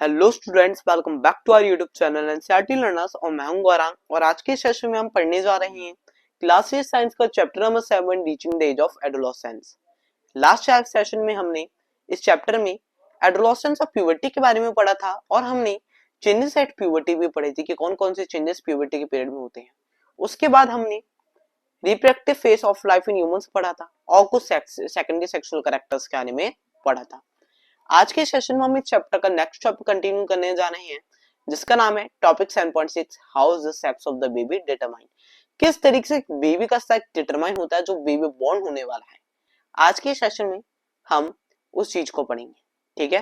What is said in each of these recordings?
Hello students, welcome back to our YouTube channel NCERT learners. और मैं हूं गौरांग और आज के सेशन में हम पढ़ने जा रहे हैं क्लास 8 साइंस का chapter number 7 reaching the age of adolescence. Last session में हमने इस चैप्टर में एडोलेसेंस और प्यूबर्टी के बारे में पढ़ा था और हमने चेंजेस एट प्यूबर्टी भी पढ़ी थी कि कौन कौन से चेंजेस प्यूबर्टी के पीरियड में होते हैं। उसके बाद हमने reproductive phase of life in humans पढ़ा था और कुछ सेकेंडरी सेक्सुअल कैरेक्टर्स के बारे में पढ़ा था। आज के सेशन में हम इस चैप्टर का नेक्स्ट टॉपिक कंटिन्यू करने जा रहे हैं जिसका नाम है topic 7.6 how is the sex of the baby determined. किस तरीके से बेबी का सेक्स डिटरमाइन होता है जो बेबी बॉर्न होने वाला है। आज के सेशन में हम उस चीज को पढ़ेंगे। ठीक है,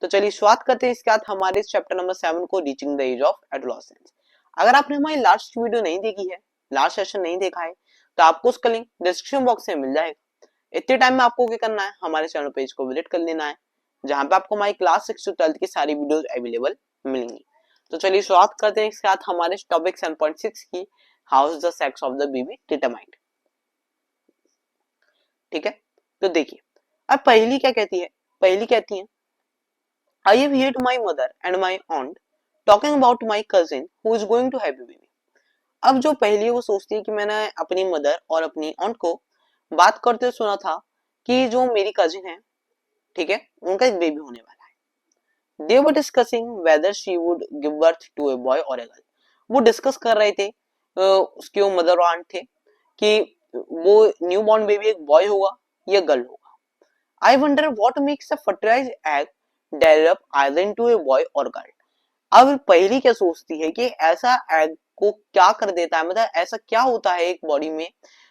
तो चलिए शुरुआत करते हैं इसके बाद हमारे चैप्टर नंबर 7 को reaching the age of adolescence. अगर आपने हमारी लास्ट वीडियो नहीं देखी है, लास्ट सेशन नहीं देखा है, तो आपको उसका लिंक डिस्क्रिप्शन बॉक्स में मिल जाएगा। इतने टाइम में आपको क्या करना है, हमारे चैनल पेज को विजिट कर लेना है जहां पे आपको हमारी क्लास 6 से 12 की सारी वीडियोस अवेलेबल मिलेंगी। तो चलिए शुरुआत करते हैं इसके साथ हमारे टॉपिक 7.6 की how is the sex of the baby determined. ठीक है, तो देखिए अब पहली क्या कहती है। पहली कहती है I have heard my mother and my aunt talking about my cousin who is going to have a baby. अब जो पहली है वो सोचती है कि मैंने अपनी मदर और अपनी ऑन्ट को बात करते सुना था कि जो मेरी कजिन है, ठीक है, उनका एक बेबी होने वाला है। They were discussing whether she would give birth to a boy or a girl. वो डिस्कस कर रहे थे, उसके वो मदर और आंट थे कि वो न्यू बॉर्न बेबी एक बॉय होगा या गर्ल होगा। I wonder what makes a fertilised egg develop either into a boy or girl. अब पहली क्या सोचती है कि ऐसा एग को क्या कर देता है, मतलब ऐसा क्या होता है एक बॉडी में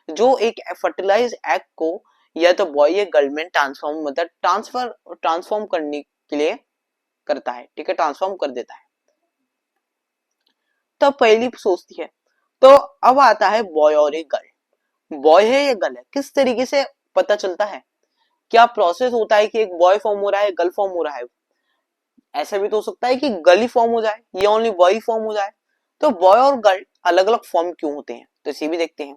जो एक फर्टिलाइज एग को या तो बॉय या गर्ल में ट्रांसफॉर्म, मतलब ट्रांसफॉर्म करने के लिए करता है। ठीक है, ट्रांसफॉर्म कर देता है। तब पहली सोचती है। तो अब आता है बॉय और एक गर्ल। बॉय है या गर्ल है, किस तरीके से पता चलता है, क्या प्रोसेस होता है कि एक बॉय फॉर्म हो रहा है, गर्ल फॉर्म हो रहा है। ऐसा भी तो हो सकता है कि गर्ल ही फॉर्म हो जाए या ओनली बॉय फॉर्म हो जाए। तो बॉय और गर्ल अलग अलग फॉर्म क्यों होते हैं, तो इसे भी देखते हैं।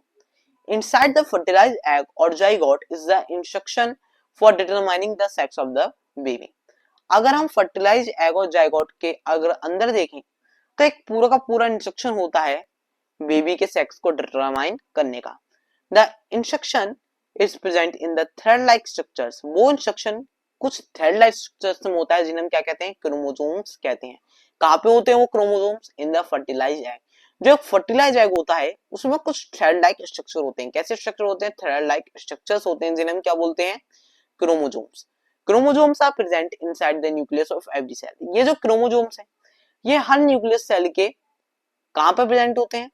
Inside the fertilized egg or zygote is the instruction for determining the sex of the baby. अगर हम फर्टिलाइज एग और जाइगोट के अगर अंदर देखें तो एक पूरा का पूरा इंस्ट्रक्शन होता है बेबी के सेक्स को डिटरमाइन करने का। The instruction is present in the thread like structures. वो इंस्ट्रक्शन कुछ थ्रेड लाइक स्ट्रक्चर्स में होता है जिन्हें हम क्या कहते हैं, क्रोमोसोम्स कहते हैं। कहाँ पे होते हैं वो chromosomes? In the fertilize egg. जो फर्टिलाइज एग होता है उसमें कुछ थ्रेड लाइक स्ट्रक्चर होते हैं। कैसे स्ट्रक्चर होते हैं? थ्रेड लाइक स्ट्रक्चर्स होते हैं जिन्हें हम क्या बोलते हैं, chromosomes. Chromosomes are present inside the nucleus of every cell. ये जो क्रोमोसोम्स है ये हर न्यूक्लियस सेल के कहां पर प्रेजेंट होते हैं?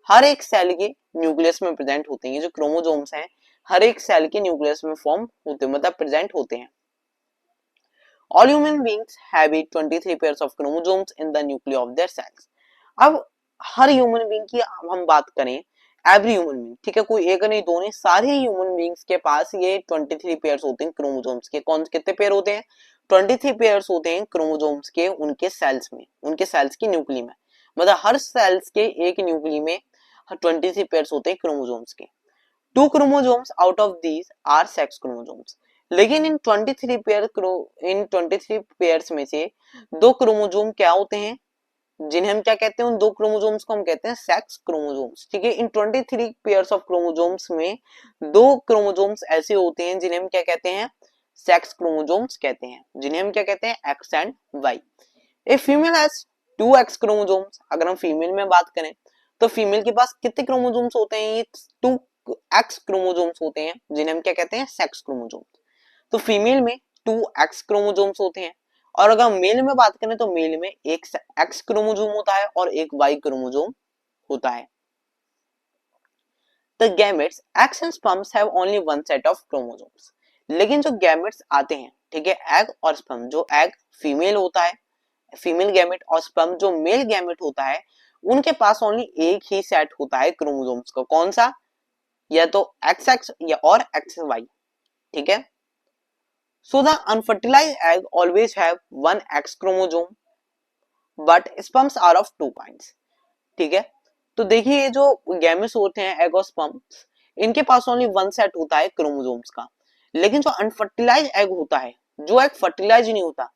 हर एक सेल के न्यूक्लियस में प्रेजेंट होते हैं। ये जो क्रोमोसोम्स हैं हर एक सेल के न्यूक्लियस में फॉर्म होते हैं, मतलब प्रेजेंट होते हैं। All human beings have 23 pairs of chromosomes in the nuclei of their cells. अब हर ह्यूमन बीइंग की हम बात करें, एवरी ह्यूमन बीइंग, ठीक है, कोई एक नहीं दो नहीं, सारे ह्यूमन बीइंग्स के पास ये 23 पेयर्स होते हैं क्रोमोसोम्स के। कौन कितने पेयर होते हैं? 23 पेयर्स होते हैं क्रोमोसोम्स के उनके सेल्स में, उनके सेल्स की न्यूक्ली में। मतलब हर सेल्स के एक न्यूक्ली में 23 पेयर्स होते हैं क्रोमोसोम्स के। 2 chromosomes out of these are sex chromosomes. लेकिन इन 23 पेयर्स में से 2 क्रोमोसोम क्या होते हैं जिन्हें हम क्या कहते हैं, उन 2 क्रोमोसोम्स को हम कहते हैं सेक्स क्रोमोसोम्स। ठीक है, इन 23 पेयर्स ऑफ क्रोमोसोम्स में 2 क्रोमोसोम्स ऐसे होते हैं जिन्हें हम क्या कहते हैं, सेक्स क्रोमोसोम्स कहते हैं, जिन्हें हम क्या कहते हैं, X and Y. A female has 2 X chromosomes. अगर हम फीमेल में बात करें तो फीमेल के पास कितने क्रोमोसोम्स होते हैं? ये 2 एक्स क्रोमोसोम्स होते हैं जिन्हें हम क्या कहते हैं, सेक्स क्रोमोसोम्स। तो फीमेल में 2 एक्स क्रोमोसोम्स होते हैं और अगर मेल में बात करें तो मेल में एक एक्स क्रोमोसोम होता है और एक वाई क्रोमोसोम होता है। The gametes eggs and sperms have only one set of chromosomes. लेकिन जो गैमेट्स आते हैं, ठीक है, एग और स्पर्म, जो एग फीमेल होता है, फीमेल गैमेट, और स्पर्म जो मेल गैमेट होता है, उनके पास ओनली एक ही सेट होता है क्रोमोसोम्स का। कौन सा? या तो एक्स एक्स या और एक्स वाई। ठीक है, so the unfertilized egg always have one X chromosome but sperms are of 2 kinds. ठीक है, तो देखिए ये जो गैमेट्स होते हैं एग और स्पर्म्स, इनके पास ओनली वन सेट होता है क्रोमोसोम्स का। लेकिन जो अनफर्टिलाइज एग होता है, जो एग फर्टिलाइज नहीं होता,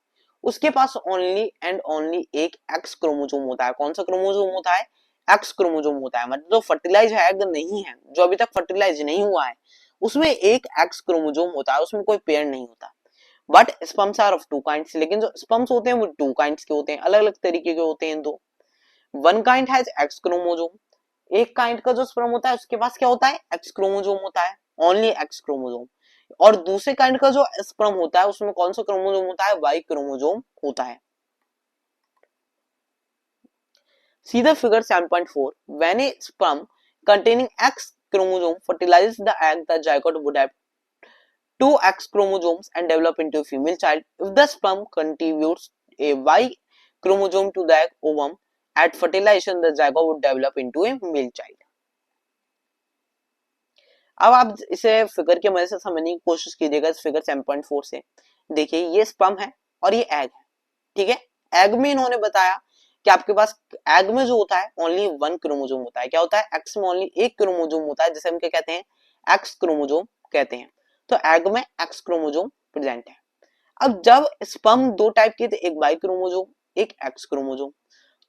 उसके पास ओनली एंड ओनली एक एक्स क्रोमोजोम होता है। कौन सा क्रोमोजोम होता है? एक्स क्रोमोजोम होता है। मतलब जो फर्टिलाइज एग नहीं है, जो अभी तक फर्टिलाइज नहीं हुआ है, उसमें एक एक्स क्रोमोजोम होता है, उसमें कोई पेयर नहीं होता। But sperms are of two kinds, लेकिन जो स्पर्म्स होते हैं वो टू काइंड्स के होते हैं, अलग अलग तरीके के होते हैं दो। One kind has x chromosome, एक काइंड का जो स्पर्म होता है उसके पास क्या होता है? एक्स क्रोमोजोम होता है, ओनली एक्स क्रोमोजोम। और दूसरे काइंड का जो स्पर्म होता है उसमें कौन सा क्रोमोजोम होता है? वाई क्रोमोजोम होता है। See the figure 7.4. When a sperm containing X chromosome fertilizes the egg, the zygote would have two X chromosomes and develop into a female child. If the sperm contributes a Y chromosome to the egg ovum at fertilization, the zygote would develop into a male child. अब आप इसे figure की मदद से समझने की कोशिश कीजिएगा। इस फिगर 7.4 से देखिए, ये स्पर्म है और ये एग है, ठीक है। एग में इन्होंने बताया कि आपके पास एग में जो होता है ओनली वन क्रोमोजोम होता है। क्या होता है? एक्स में ओनली एक क्रोमोजोम होता है, जिसे हम क्या कहते हैं? एक्स क्रोमोजोम कहते हैं। तो एग में एक्स क्रोमोजोम प्रेजेंट है। अब जब स्पर्म दो टाइप के थे, एक वाई क्रोमोजोम, एक एक्स क्रोमोजोम।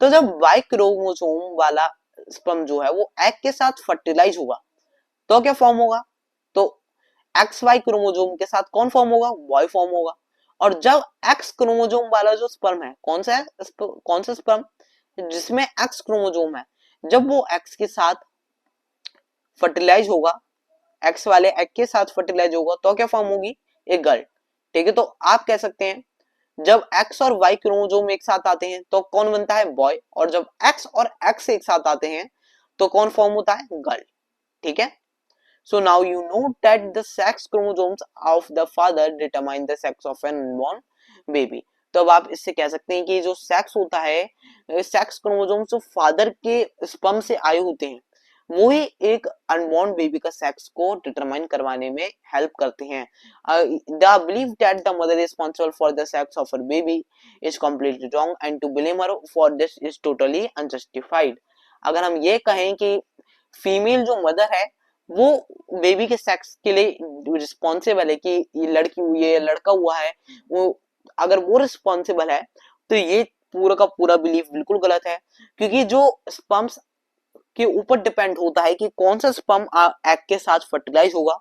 तो जब वाई क्रोमोजोम वाला स्पर्म जो है वो एग के साथ फर्टिलाइज होगा तो क्या फॉर्म होगा? तो एक्स वाई क्रोमोजोम के साथ कौन फॉर्म होगा? वाई फॉर्म होगा। और जब एक्स क्रोमोजोम वाला जो स्पर्म है, कौन सा है? कौन सा स्पर्म? जिसमें एक्स क्रोमोजोम है, जब वो एक्स के साथ फर्टिलाइज होगा, एक्स वाले एग के साथ फर्टिलाइज होगा तो क्या फॉर्म होगी? एक गर्ल, ठीक है। तो आप कह सकते हैं जब एक्स और वाई क्रोमोजोम एक साथ आते हैं तो कौन बनता है? बॉय। और जब एक्स और एक्स एक साथ आते हैं तो कौन फॉर्म होता है? गर्ल, ठीक है। So now you know that the sex chromosomes of the father determine the sex of an unborn baby. तो अब आप इससे कह सकते हैं कि जो सेक्स होता है, सेक्स क्रोमोसोम जो फादर के स्पर्म से आए होते हैं, वो ही एक अनबॉर्न बेबी का सेक्स को डिटरमाइन करवाने में हेल्प करते हैं। The believe that the mother is responsible for the sex of her baby is completely wrong and to blame her for this is totally unjustified. अगर हम ये कहें कि फीमेल जो मदर है वो बेबी के सेक्स के लिए रिस्पॉन्सिबल है, कि ये लड़की हुई है लड़का हुआ है, वो अगर वो रिस्पॉन्सिबल है, तो ये पूरा का पूरा बिलीफ बिल्कुल गलत है। क्योंकि जो स्पर्म्स के ऊपर डिपेंड होता है कि कौन सा स्पर्म एग के साथ फर्टिलाइज होगा।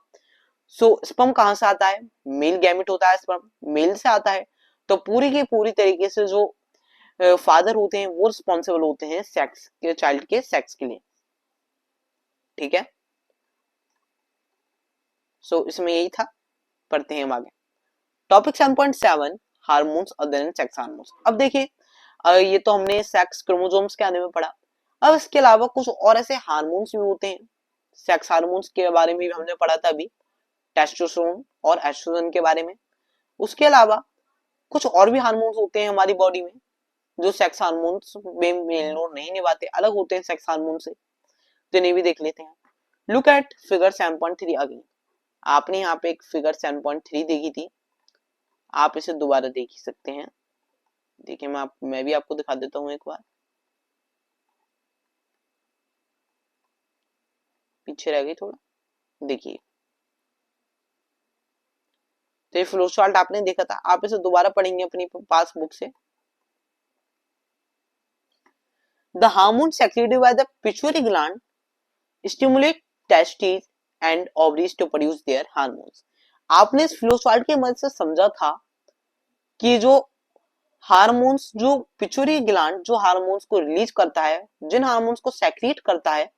सो स्पर्म कहां से आता है? मेल गैमेट होता है, स्पर्म मेल से आता है। तो पूरी की पूरी तरीके से जो फादर होते हैं वो रिस्पॉन्सिबल होते हैं सेक्स के, चाइल्ड के सेक्स के लिए, ठीक है। सो इसमें यही था, पढ़ते हैं हम आगे। Topic 7.7 hormones other than sex hormones. अब देखिए, ये तो हमने सेक्स क्रोमोसोम्स के आने में पढ़ा। अब इसके अलावा कुछ और ऐसे हार्मोन्स भी होते हैं। सेक्स हार्मोन्स के बारे में भी हमने पढ़ा था अभी, टेस्टोस्टेरोन और एस्ट्रोजन के बारे में। उसके अलावा कुछ और भी हार्मोन्स होते हैं हमारी बॉडी में जो सेक्स हार्मोन्स में मेल रोल नहीं निभाते, अलग होते हैं सेक्स हार्मोन से, तो इन्हें भी देख लेते हैं। Look at figure 7.3 again. आपने यहाँ पे एक फिगर 7.3 देखी थी, आप इसे दोबारा देख ही सकते हैं। देखिए, मैं भी आपको दिखा देता हूँ एक बार, पीछे रह गई थोड़ा, देखिए। तो ये फ्लो चार्ट आपने देखा था, आप इसे दोबारा पढ़ेंगे अपनी पास बुक से। The hormone secreted by the pituitary gland stimulate testis and ovaries to produce their hormones. आपने इस फ्लो चार्ट की मदद से समझा था कि जो हार्मोन्स, जो पिट्यूटरी ग्लैंड जो हार्मोन्स को रिलीज करता है, जिन हार्मोन्स को सेक्रेट करता है,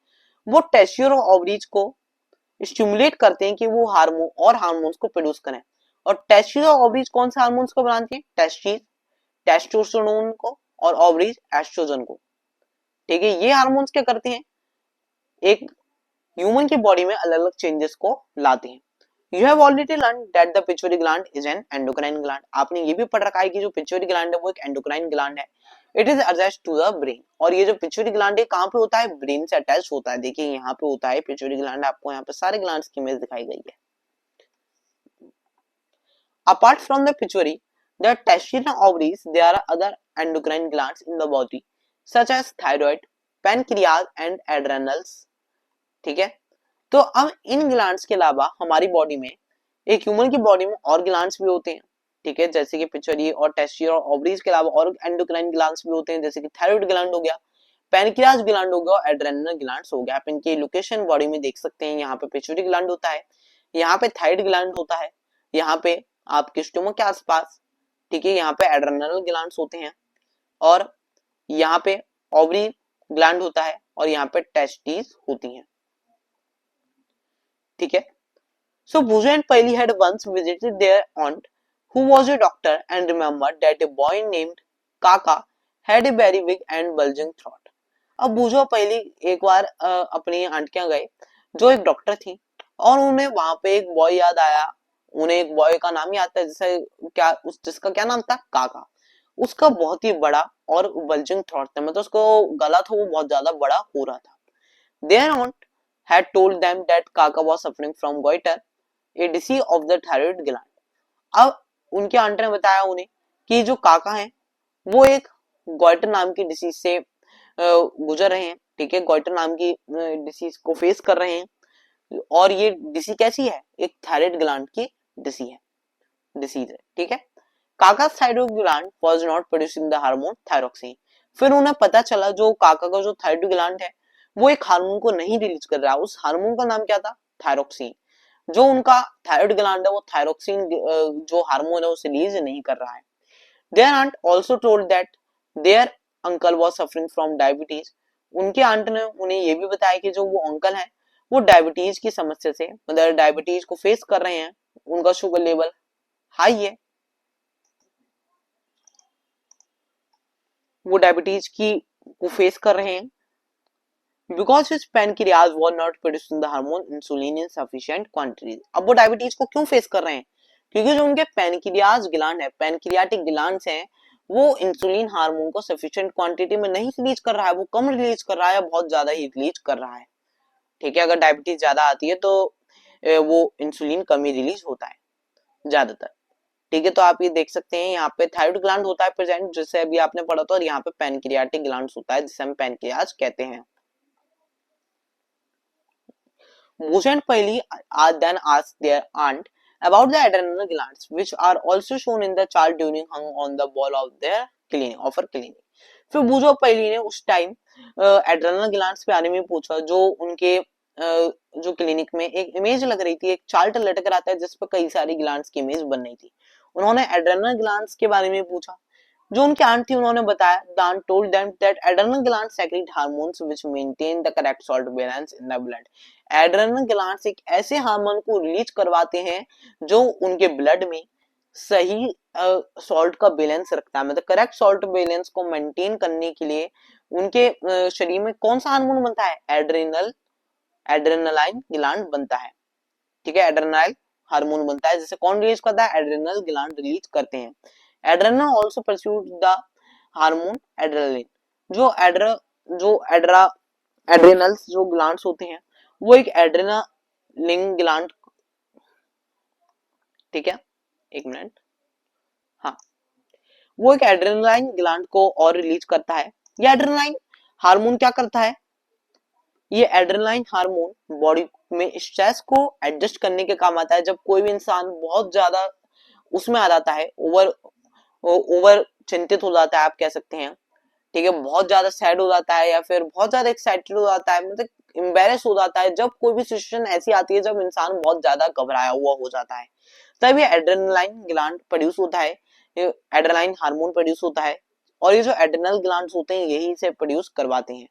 वो टेस्टिस और ओवरीज को स्टिमुलेट करते हैं कि वो हार्मोन और हार्मोन्स को प्रोड्यूस करें। और टेस्टिस और ओवरीज कौन से हार्मोन्स को बनाते हैं? टेस्टिस टेस्टोस्टेरोन को और ओवरीज एस्ट्रोजन को, ठीक है। ये हार्मोन्स क्या करते हैं? एक ह्यूमन की बॉडी में अलग अलग चेंजेस को लाते हैं। You have already learn that the pituitary gland is an endocrine gland. आपने ये भी पढ़ रखा है कि जो पिट्यूटरी ग्लैंड है वो एक एंडोक्राइन ग्लैंड है। It is attached to the brain. और ये जो पिट्यूटरी ग्लैंड है कहां पे होता है? ब्रेन से अटैच होता है। देखिए यहाँ पे होता है पिट्यूटरी ग्लैंड, आपको यहाँ पे सारे ग्लैंड्स की इमेज दिखाई गई है। Apart from the pituitary, the testes and ovaries, there are other endocrine glands in the body, such as thyroid, pancreas and adrenals. ठीक है। तो अब इन ग्लैंड्स के अलावा हमारी बॉडी में, एक ह्यूमन की बॉडी में और ग्लैंड्स भी होते हैं। ठीक है, जैसे कि पिट्यूटरी और टेस्टी और ओवरीज के अलावा और एंडोक्राइन ग्लैंड्स भी होते हैं, जैसे कि थायराइड ग्लैंड हो गया, पैनक्रियाज ग्लैंड हो गया और एड्रेनल ग्लैंड्स हो गया। आप इनकी लोकेशन बॉडी में देख सकते हैं। यहाँ पे पिट्यूटरी ग्लैंड होता है, यहाँ पे थायराइड ग्लैंड होता है, यहाँ पे आपके स्टोमक के आसपास, ठीक है, यहाँ पे एड्रेनल ग्लैंड्स होते हैं, और यहाँ पे ओवरी ग्लैंड होता है, और यहाँ पे टेस्टिस होती हैं, ठीक है। So Bhuja and Paili had once visited their aunt, who was a doctor, and remembered that a boy named Kaka had a very big and bulging throat. अब भूजा और पहली एक बार अपनी आंट के यहाँ गए, जो एक डॉक्टर थी, और उन्हें वहां पे एक बॉय याद आया। उन्हें एक बॉय का नाम याद था, जिसका क्या नाम था, काका। उसका बहुत ही बड़ा और बल्जिंग थ्रोट था, मतलब उसको गला था वो बहुत ज्यादा बड़ा हो रहा था। Their aunt had told them that Kaka was suffering from goiter, a disease of the thyroid gland. अब उनके आंटी ने बताया उन्हें कि जो काका है वो एक गोइटर नाम की डिसीज से गुजर रहे हैं, ठीक है, गोइटर नाम की डिसीज को फेस कर रहे हैं, और ये डिसीज कैसी है, एक थायराइड ग्लैंड की डिसीज है, ठीक है। काका thyroid gland was not producing the hormone thyroxine. फिर उन्हें पता चला जो काका का जो थायराइड ग्लैंड है वो एक हार्मोन को नहीं रिलीज कर रहा, उस हार्मोन का नाम क्या था, थायरोक्सिन। जो उनका थायराइड ग्लैंड है वो थायरोक्सिन जो हार्मोन है उसे रिलीज नहीं कर रहा है। Their aunt also told that their uncle was suffering from diabetes. उनके आंट ने उन्हें ये भी बताया कि जो वो अंकल है वो डायबिटीज की समस्या से, मतलब डायबिटीज को फेस कर रहे हैं, उनका शुगर लेवल हाई है, वो डायबिटीज की को फेस कर रहे हैं, because his pancreas was not producing the hormone insulin in sufficient quantities। अब वो डायबिटीज को क्यों फेस कर रहे हैं, क्योंकि जो उनके पैनक्रियाज ग्लैंड है, पैनक्रियाटिक ग्लैंड्स हैं, वो इंसुलिन हार्मोन को सफिशिएंट क्वांटिटी में नहीं रिलीज कर रहा है, वो कम रिलीज कर रहा है, बहुत ज्यादा ही रिलीज कर रहा है, ठीक है। अगर डायबिटीज ज्यादा आती है तो वो इंसुलिन कम ही रिलीज होता है ज्यादातर, ठीक है। तो आप ये देख सकते हैं यहाँ पे थायराइड ग्लैंड होता है प्रेजेंट, जिसे अभी आपने पढ़ा था, और यहाँ पे पैनक्रियाटिक ग्लैंड होता है जिसे हम पैनक्रियाज कहते हैं। Bhuja and Paili then asked their aunt about the adrenal glands, which are also shown in the chart during hung on the wall of their clinic, of her clinic। फिर भूजा और पहली ने उस टाइम एड्रेनल ग्लैंड्स के बारे में पूछा, जो उनके जो क्लिनिक में एक इमेज लग रही थी, एक चार्ट लटक रहा था जिस पर कई सारी ग्लैंड्स की इमेज बन रही थी। उन्होंने एड्रेनल ग्लैंड्स के बारे में पूछा, जो उनकी आंट थी उन्होंने बताया, the aunt told them that adrenal glands secrete hormones which maintain the correct salt balance in the blood। Adrenal glands एक ऐसे हार्मोन को रिलीज करवाते हैं जो उनके ब्लड में सही सॉल्ट का बैलेंस रखता है, मतलब करेक्ट सॉल्ट बैलेंस को मेंटेन करने के लिए उनके शरीर में कौन सा हार्मोन बनता है, एड्रेनलाइन ग्लैंड बनता है, ठीक है। एड्रेनाइल हार्मोन बनता है जिसे कौन रिलीज करता है, एड्रेनल ग्लैंड रिलीज करते हैं। Adrenal also pursued the hormone adrenaline. जो एड्रेनल्स जो ग्लैंड्स होते हैं वो एक एड्रेनलिन ग्लैंड, ठीक है, एक मिनट, हाँ, वो एक एड्रेनलाइन ग्लैंड को और रिलीज करता है। ये एड्रेनलाइन हार्मोन क्या करता है, ये एड्रेनलाइन हार्मोन बॉडी में स्ट्रेस को एडजस्ट करने के काम आता है। जब कोई भी इंसान बहुत ज्यादा उसमें आ जाता है, ओवर चिंतित हो जाता है, आप कह सकते हैं, ठीक है, बहुत ज्यादा सैड हो जाता है या फिर बहुत ज्यादा एक्साइटेड हो जाता है, मतलब एम्बेरस हो जाता है, जब कोई भी सिचुएशन ऐसी आती है जब इंसान बहुत ज्यादा घबराया हुआ हो जाता है, तब ये एड्रेनलाइन ग्लैंड प्रोड्यूस होता है, ये एड्रेनलाइन हार्मोन प्रोड्यूस होता है, और ये जो एड्रेनल ग्लैंड्स होते हैं यही इसे प्रोड्यूस करवाते हैं,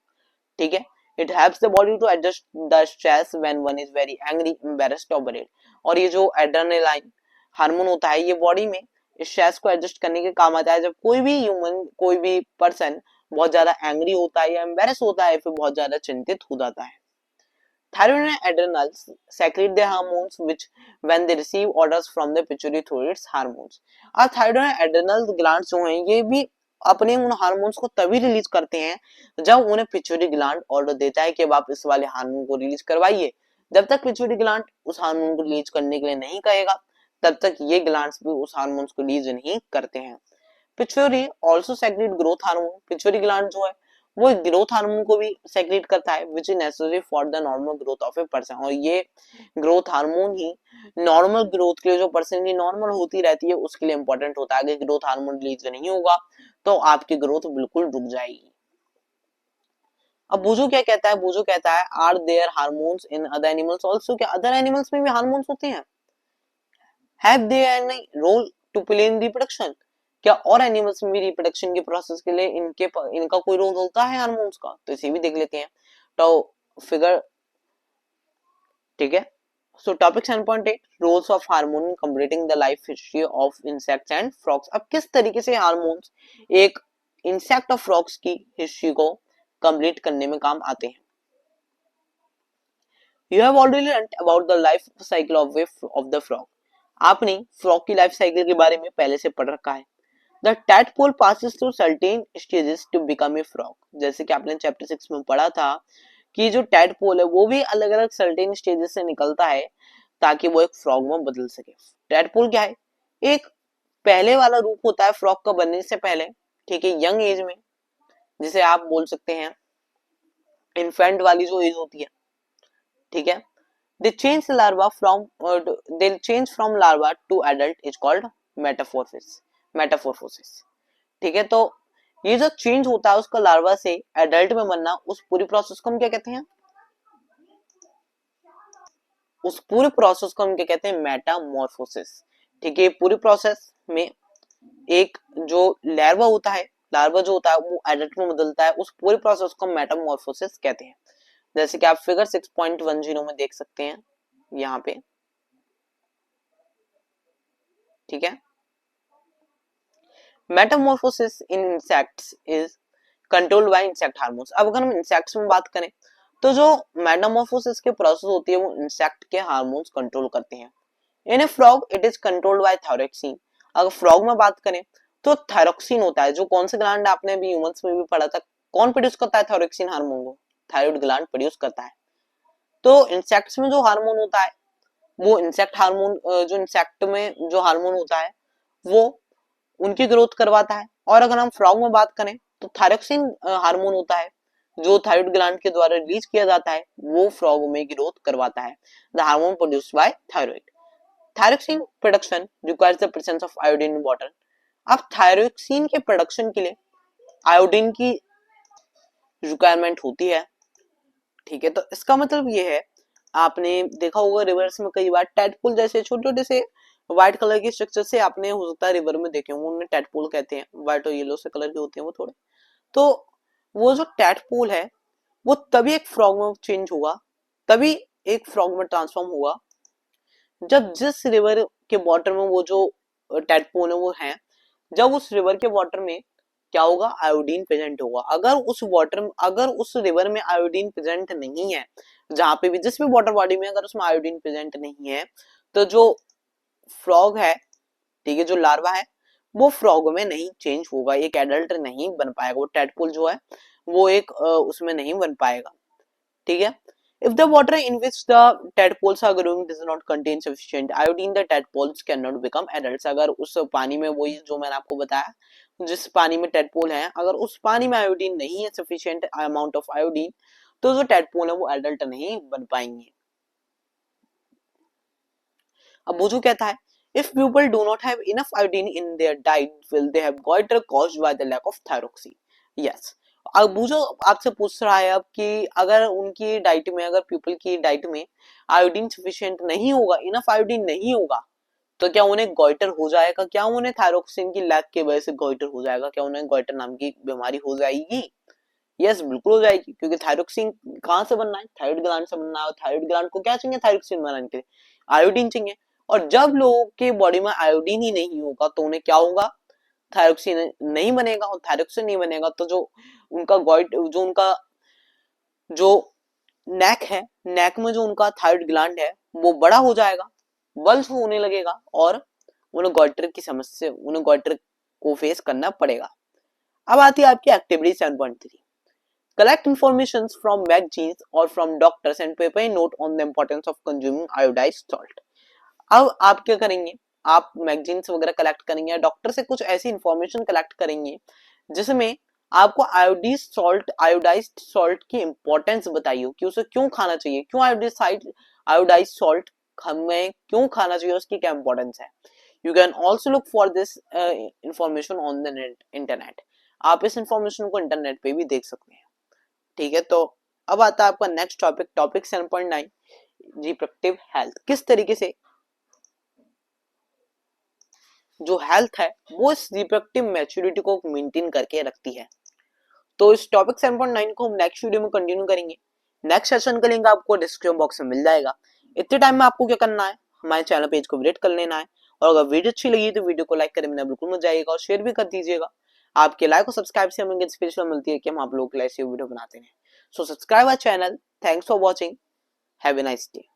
ठीक है। It helps the body to adjust the stress when one is very angry, embarrassed or worried. और ये जो एड्रेनलाइन हार्मोन होता है ये बॉडी में स्ट्रेस को एडजस्ट करने के काम आता है, जब कोई भी ह्यूमन, कोई भी पर्सन बहुत ज्यादा एंग्री होता है या एम्बेरस होता है, फिर बहुत ज्यादा चिंतित हो जाता है। Thyroid and adrenals secrete their hormones which when they receive orders from the pituitary through its hormones। और थायराइड और एड्रेनल ग्लैंड्स जो हैं ये भी अपने उन हार्मोन्स को तभी रिलीज करते हैं जब उन्हें पिट्यूटरी ग्लैंड ऑर्डर देता है कि आप इस वाले हार्मोन को रिलीज करवाइए। जब तक पिट्यूटरी ग्लैंड उस हार्मोन को रिलीज करने के लिए नहीं कहेगा तब तक ये ग्लैंड्स भी उस हार्मोन्स को रिलीज नहीं करते हैं। Pituitary also secrete growth hormone. Pituitary gland जो है वो ग्रोथ हार्मोन को भी सेक्रेट करता है which is necessary for the normal growth of a person. और ये ग्रोथ हार्मोन ही नॉर्मल ग्रोथ के लिए, जो पर्सन की नॉर्मल होती रहती है, उसके लिए इंपॉर्टेंट होता है। अगर ग्रोथ हार्मोन रिलीज नहीं होगा तो आपकी ग्रोथ बिल्कुल रुक जाएगी। अब बुजू क्या कहता है, बुजू कहता है are there hormones in other animals also, क्या अदर एनिमल्स में भी हार्मोन्स होते हैं? Have they any role to play in reproduction, क्या और एनिमल्स में भी रिप्रोडक्शन के प्रोसेस के लिए इनका कोई रोल होता है हार्मोन्स का? तो इसे भी देख लेते हैं। तो फिगर, ठीक है। So topic 7.8 roles of hormone in completing the life history of insects and frogs. अब किस तरीके से हार्मोन्स एक इंसेक्ट और फ्रॉग्स की हिस्ट्री को कंप्लीट करने में काम आते हैं। You have already learned about the life cycle of the frog. आपने फ्रॉग की लाइफ साइकिल के बारे में पहले से पढ़ रखा है। The tadpole passes through certain stages to become a frog. जैसे कि आपने चैप्टर 6 में पढ़ा था कि जो टैडपोल है वो भी अलग अलग सर्टेन स्टेजेस से निकलता है ताकि वो एक फ्रॉग में बदल सके। टैडपोल क्या है? एक पहले वाला रूप होता है फ्रॉग का बनने से पहले, ठीक है, यंग एज में, जिसे आप बोल सकते हैं इन्फेंट वाली जो एज होती है, ठीक है। They change larva from they'll change from larva to adult is called metamorphosis। Metamorphosis, ठीक है। तो ये जो चेंज होता है उसका लार्वा से एडल्ट में बनना, उस पूरी प्रोसेस को हम क्या कहते हैं? उस पूरे प्रोसेस को हम क्या कहते हैं? मेटामॉर्फोसिस, ठीक है। पूरी प्रोसेस में एक जो लार्वा होता है, लार्वा जो होता है वो एडल्ट में बदलता है, उस पूरे प्रोसेस को मेटामॉर्फोसिस कहते हैं। जैसे कि आप फिगर 6.10 में देख सकते हैं यहाँ पे, ठीक है। Metamorphosis in insects is controlled bye insect hormones. अब अगर हम इंसेक्ट्स में बात करें तो जो मेटामॉर्फोसिस के प्रोसेस होती है वो इंसेक्ट के हार्मोन्स कंट्रोल करते हैं। In a frog it is controlled by thyroxine. अगर फ्रॉग में बात करें तो थायरोक्सिन होता है, जो कौन से ग्लैंड आपने भी ह्यूमंस में भी पढ़ा था, कौन प्रोड्यूस करता है थायरोक्सिन हार्मोन को? थायराइड ग्लैंड प्रोड्यूस करता है। तो इंसेक्ट्स में जो हार्मोन होता है वो इंसेक्ट हार्मोन, जो इंसेक्ट में जो हार्मोन होता है वो उनकी ग्रोथ करवाता है। और अगर हम फ्रॉग में बात करें तो थायरोक्सिन हार्मोन होता है जो थायराइड ग्लैंड के द्वारा रिलीज किया जाता है, वो फ्रॉग में ग्रोथ करवाता है। The hormone produced by thyroid. Thyroxine production requires the presence of iodine in water. अब थायरोक्सिन के प्रोडक्शन के लिए आयोडीन की रिक्वायरमेंट होती है, ठीक है। तो इसका मतलब ये है, आपने देखा होगा रिवर्स में कई बार टैडपोल जैसे छोटे छोटे से व्हाइट कलर के स्ट्रक्चर से आपने हो सकता है रिवर में देखे होंगे, उन्हें टैडपोल कहते हैं। व्हाइट और येलो से कलर के होते हैं वो थोड़े। तो वो जो टैडपोल है वो तभी एक फ्रॉग में चेंज होगा, तभी एक फ्रॉग में ट्रांसफॉर्म होगा जब जिस रिवर के वाटर में वो जो टैडपोल है वो है, जब उस रिवर के वाटर में क्या होगा? आयोडीन प्रेजेंट होगा। अगर उस रिवर में आयोडीन प्रेजेंट नहीं है, जहां पे भी जिस भी वाटर बॉडी में अगर उसमें आयोडीन प्रेजेंट नहीं है, तो जो फ्रॉग है, ठीक है, जो लार्वा है वो फ्रॉग में नहीं चेंज होगा, एक एडल्ट नहीं बन पाएगा। वो टैडपोल जो है वो एक उसमें नहीं बन पाएगा, ठीक है। If the water in which the tadpoles are growing does not contain sufficient iodine, the tadpoles cannot become adults। अगर उस पानी में, वही जो मैंने आपको बताया, जिस पानी में टैडपोल है, अगर उस पानी में आयोडीन नहीं है, सफिशिएंट अमाउंट ऑफ आयोडीन, तो जो टैडपोल है वो एडल्ट नहीं बन पाएंगे। अब बुझू कहता है if people do not have enough iodine in their diet will they have goiter caused by the lack of thyroxine। yes। अब बुझो आपसे पूछ रहा है अब कि अगर उनकी डाइट में, अगर पीपल की डाइट में आयोडीन सफिशिएंट नहीं होगा, इनफ आयोडीन नहीं होगा, तो क्या उन्हें गोइटर हो जाएगा? क्या उन्हें थायरोक्सिन की लैक की वजह से गोइटर हो जाएगा? क्या उन्हें गोइटर नाम की बीमारी हो जाएगी? यस, बिल्कुल हो जाएगी, क्योंकि थायरोक्सिन कहां से बनना है? थायराइड ग्लैंड से बनना है। थायराइड ग्लैंड को क्या चाहिए थायरोक्सिन बनाने के लिए? आयोडीन चाहिए। और जब लोगों के बॉडी में आयोडीन ही नहीं होगा तो उन्हें क्या होगा? थायरोक्सिन नहीं बनेगा। और थायरोक्सिन नहीं बनेगा तो जो उनका जो नेक है, नेक में जो उनका थायराइड ग्लैंड है वो बड़ा हो जाएगा, बल्ज होने लगेगा, और उन्हें गॉइटर की समस्या, उन्हें गॉइटर को फेस करना पड़ेगा। अब आती है आपकी activity 7.3। Collect information from magazines or from doctors and paper a note on the importance of consuming iodized salt। अब आप क्या करेंगे? आप मैगजीन्स वगैरह कलेक्ट करेंगे या डॉक्टर से कुछ ऐसी इंफॉर्मेशन कलेक्ट करेंगे जिसमें आपको आयोडाइज्ड सॉल्ट की इंपॉर्टेंस बताइए कि उसे क्यों खाना चाहिए, क्यों आयोडाइज्ड सॉल्ट हमें क्यों खाना चाहिए, उसकी क्या इंपॉर्टेंस है। You can also look for this information on the internet. आप इस इंफॉर्मेशन को इंटरनेट पे भी देख सकते हैं। ठीक है, तो अब आता है आपका next topic, topic 7.9, reproductive health. किस तरीके से जो हेल्थ है वो इस रिप्रोडक्टिव मैच्योरिटी को मेंटेन करके रखती है। तो इस टॉपिक 7.9 को हम नेक्स्ट वीडियो में कंटिन्यू करेंगे। नेक्स्ट सेशन का लिंक आपको डिस्क्रिप्शन बॉक्स में मिल जाएगा। इतने टाइम में आपको क्या करना है, हमारे चैनल पेज को विजिट कर लेना है, और अगर वीडियो अच्छी लगी तो वीडियो को लाइक करने में बिल्कुल मत जाइएगा और शेयर भी कर दीजिएगा। आपके लाइक और सब्सक्राइब से हमें इंस्पिरेशन मिलती है कि हम आप लोगों के लिए ऐसी वीडियो बनाते हैं। So subscribe our channel. Thanks for watching. Have a nice day.